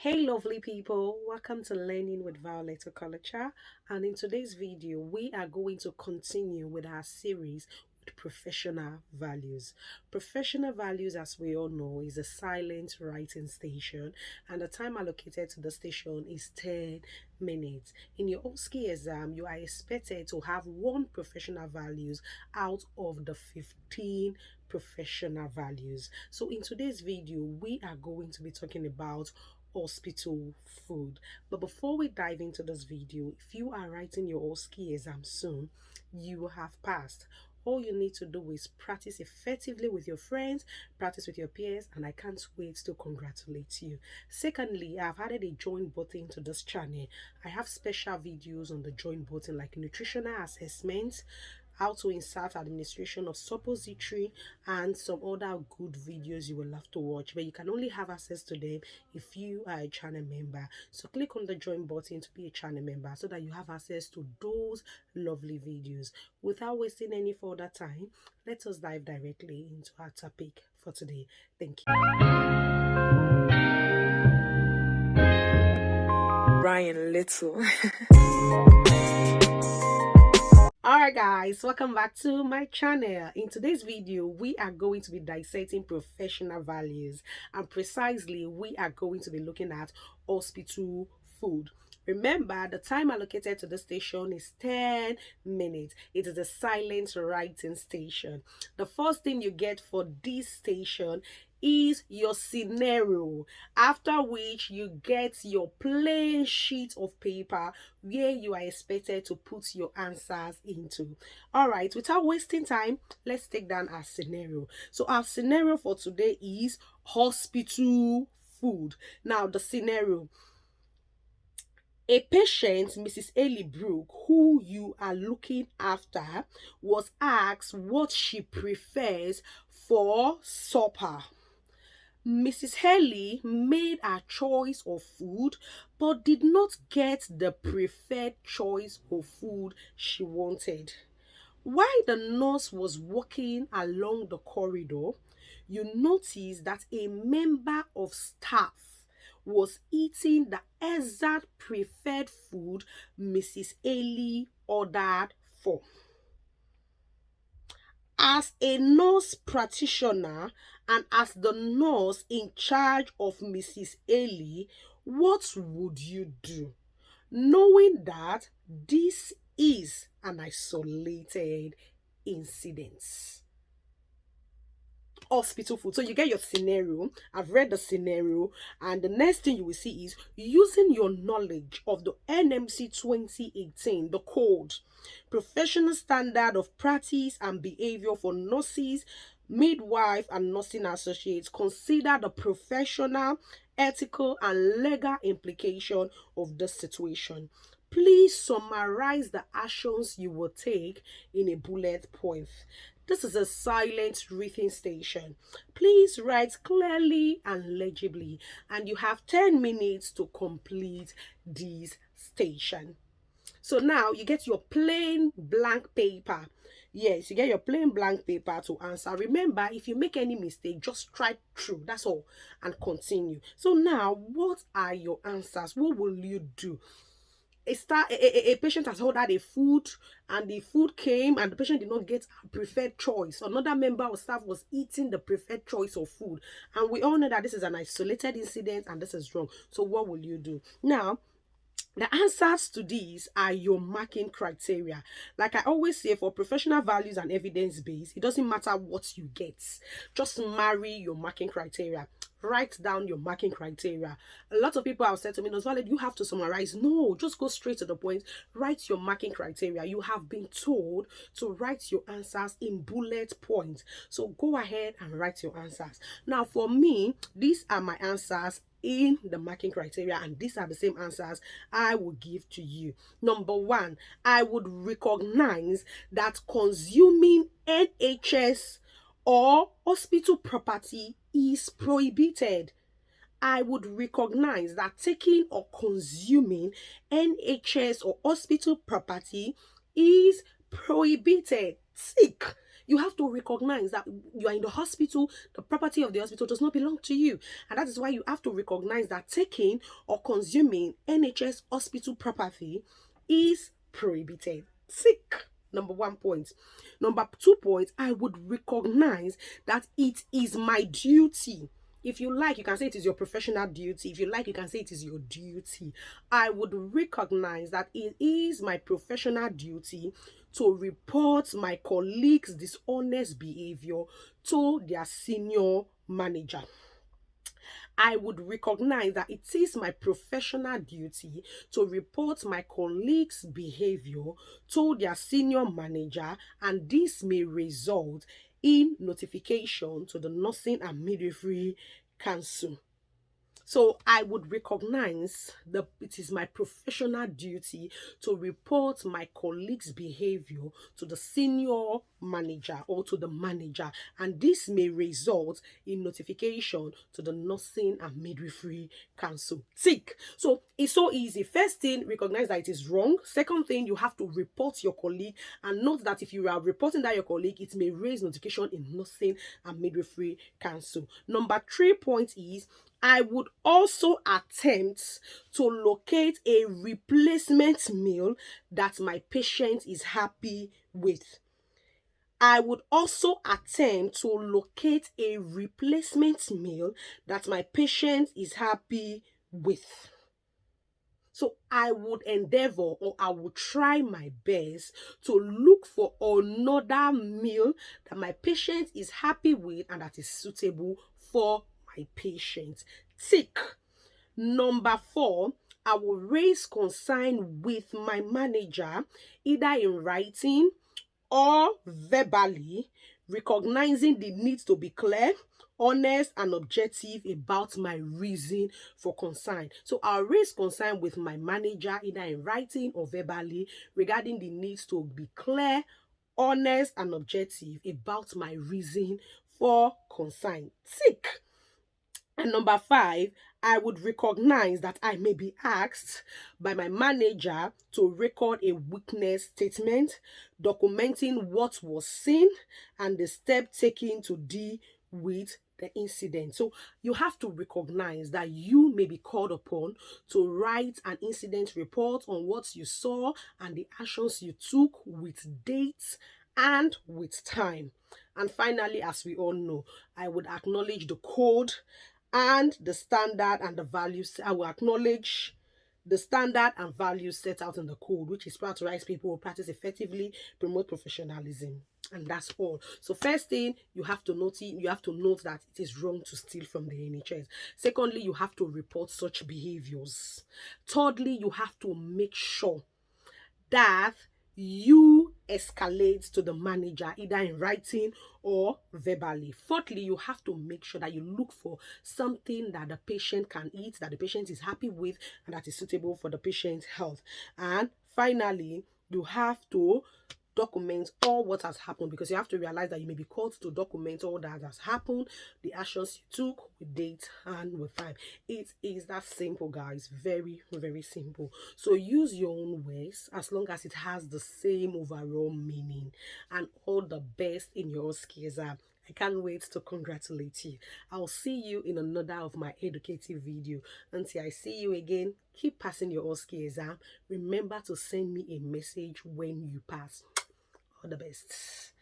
Hey lovely people, welcome to Learning with Violet Culture, and in today's video we are going to continue with our series with professional values. Professional values, as we all know, is a silent writing station, and the time allocated to the station is 10 minutes. In your Osce exam, you are expected to have one professional values out of the 15 professional values. So in today's video we are going to be talking about hospital food. But before we dive into this video, if you are writing your OSCE exam soon, you have passed. All you need to do is practice effectively with your friends, practice with your peers, and I can't wait to congratulate you. Secondly, I've added a join button to this channel. I have special videos on the join button like nutritional assessments, how to insert administration of suppository, and some other good videos you will love to watch, but you can only have access to them if you are a channel member. So click on the join button to be a channel member so that you have access to those lovely videos. Without wasting any further time, let us dive directly into our topic for today. Thank you. Brian Little. Alright guys, welcome back to my channel. In today's video we are going to be dissecting professional values, and precisely we are going to be looking at hospital food. Remember, the time allocated to the station is 10 minutes. It is a silent writing station. The first thing you get for this station is your scenario, after which you get your plain sheet of paper where you are expected to put your answers into. All right, without wasting time, let's take down our scenario. So our scenario for today is hospital food. Now the scenario: a patient, Mrs. Ellie Brooke, who you are looking after, was asked what she prefers for supper. Mrs. Haley made her choice of food but did not get the preferred choice of food she wanted. While the nurse was walking along the corridor, you noticed that a member of staff was eating the exact preferred food Mrs. Haley ordered for. As a nurse practitioner and as the nurse in charge of Mrs. Haley, what would you do, knowing that this is an isolated incident? Hospital food. So you get your scenario. I've read the scenario, and the next thing you will see is using your knowledge of the NMC 2018, the code, Professional Standard of Practice and Behavior for Nurses, Midwife, and Nursing Associates. Consider the professional, ethical, and legal implication of the situation. Please summarize the actions you will take in a bullet point. This is a silent written station. Please write clearly and legibly, and you have 10 minutes to complete this station. So now you get your plain blank paper. Yes, you get your plain blank paper to answer. Remember, if you make any mistake, just try through. That's all, and continue. So now, what are your answers? What will you do? A patient has ordered a food, and the food came and the patient did not get a preferred choice. Another member of staff was eating the preferred choice of food, and we all know that this is an isolated incident and this is wrong. So what will you do? Now, the answers to these are your marking criteria. Like I always say, for professional values and evidence base, it doesn't matter what you get. Just marry your marking criteria. Write down your marking criteria. A lot of people have said to me, Osvaled, you have to summarize. No, just go straight to the point. Write your marking criteria. You have been told to write your answers in bullet points. So go ahead and write your answers. Now, for me, these are my answers in the marking criteria, and these are the same answers I will give to you. Number one, I would recognize that consuming NHS or hospital property is prohibited. I would recognize that taking or consuming NHS or hospital property is prohibited. Tick. You have to recognize that you are in the hospital, the property of the hospital does not belong to you. And that is why you have to recognize that taking or consuming NHS hospital property is prohibited. Tick. Number 1 point. Number 2 point, I would recognize that it is my duty. If you like, you can say it is your professional duty. If you like, you can say it is your duty. I would recognize that it is my professional duty to report my colleagues' dishonest behavior to their senior manager. I would recognize that it is my professional duty to report my colleagues' behavior to their senior manager, and this may result in notification to the Nursing and Midwifery Council. So I would recognize that it is my professional duty to report my colleague's behavior to the senior manager or to the manager, and this may result in notification to the Nursing and Midwifery Council. Tick. So it's so easy. First thing, recognize that it is wrong. Second thing, you have to report your colleague, and note that if you are reporting that your colleague, it may raise notification in Nursing and Midwifery Council. Number 3 point is I would also attempt to locate a replacement meal that my patient is happy with. I would also attempt to locate a replacement meal that my patient is happy with. So I would endeavor, or I would try my best to look for another meal that my patient is happy with and that is suitable for my patient. Tick. Number 4, I will raise concern with my manager, either in writing or verbally, recognizing the need to be clear, honest, and objective about my reason for concern. So I'll raise concern with my manager, either in writing or verbally, regarding the need to be clear, honest, and objective about my reason for concern. Tick. And number 5, I would recognize that I may be asked by my manager to record a witness statement documenting what was seen and the step taken to deal with the incident. So you have to recognize that you may be called upon to write an incident report on what you saw and the actions you took, with dates and with time. And finally, as we all know, I would acknowledge the code and the standard and the values. I will acknowledge the standard and values set out in the code, which is to raise people who practice effectively, promote professionalism. And that's all. So first thing, you have to note that it is wrong to steal from the NHS. Secondly, you have to report such behaviors. Thirdly, you have to make sure that you escalate to the manager, either in writing or verbally. Fourthly, you have to make sure that you look for something that the patient can eat, that the patient is happy with, and that is suitable for the patient's health. And finally, you have to document all what has happened, because you have to realize that you may be called to document all that has happened, the actions you took, with date and with time. It is that simple, guys. Very, very simple. So use your own words as long as it has the same overall meaning. And all the best in your Osce exam. I can't wait to congratulate you. I'll see you in another of my educative video. Until I see you again, keep passing your Osce exam. Remember to send me a message when you pass. All the best.